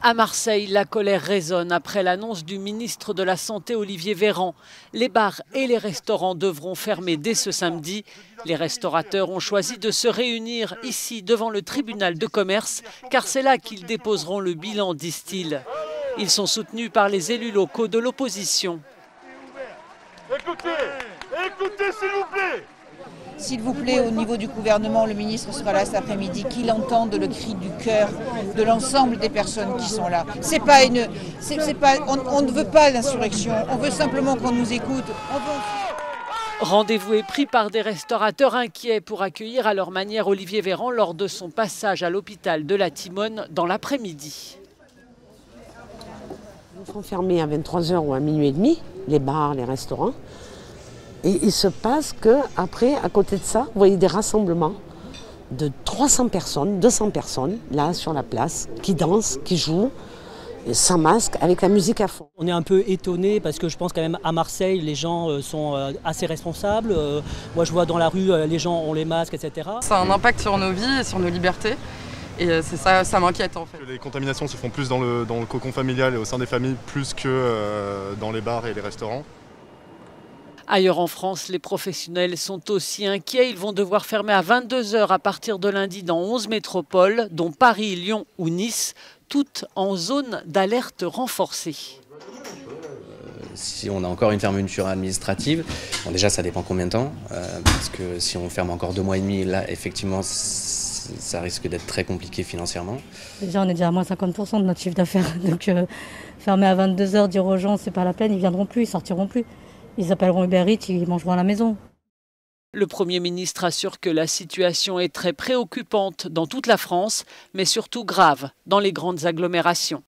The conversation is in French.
À Marseille, la colère résonne après l'annonce du ministre de la Santé Olivier Véran. Les bars et les restaurants devront fermer dès ce samedi. Les restaurateurs ont choisi de se réunir ici devant le tribunal de commerce car c'est là qu'ils déposeront le bilan, disent-ils. Ils sont soutenus par les élus locaux de l'opposition. Écoutez, s'il vous plaît. S'il vous plaît, au niveau du gouvernement, le ministre sera là cet après-midi, qu'il entende le cri du cœur de l'ensemble des personnes qui sont là. On ne veut pas l'insurrection, on veut simplement qu'on nous écoute. Rendez-vous est pris par des restaurateurs inquiets pour accueillir à leur manière Olivier Véran lors de son passage à l'hôpital de la Timone dans l'après-midi. Ils sont fermés à 23 h ou à minuit et demi, les bars, les restaurants. Et il se passe qu'après, à côté de ça, vous voyez des rassemblements de 300 personnes, 200 personnes, là sur la place, qui dansent, qui jouent, sans masque, avec la musique à fond. On est un peu étonnés parce que je pense quand même à Marseille, les gens sont assez responsables. Moi je vois dans la rue, les gens ont les masques, etc. Ça a un impact sur nos vies et sur nos libertés. Et c'est ça m'inquiète en fait. Les contaminations se font plus dans le cocon familial et au sein des familles, plus que dans les bars et les restaurants. Ailleurs en France, les professionnels sont aussi inquiets. Ils vont devoir fermer à 22 h à partir de lundi dans 11 métropoles, dont Paris, Lyon ou Nice, toutes en zone d'alerte renforcée. Si on a encore une fermeture administrative, bon déjà ça dépend combien de temps, parce que si on ferme encore 2 mois et demi, là effectivement ça risque d'être très compliqué financièrement. Déjà on est déjà à moins 50% de notre chiffre d'affaires, donc fermer à 22 h, dire aux gens c'est pas la peine, ils viendront plus, ils sortiront plus. Ils appelleront Uber Eats, ils mangeront à la maison. Le Premier ministre assure que la situation est très préoccupante dans toute la France, mais surtout grave dans les grandes agglomérations.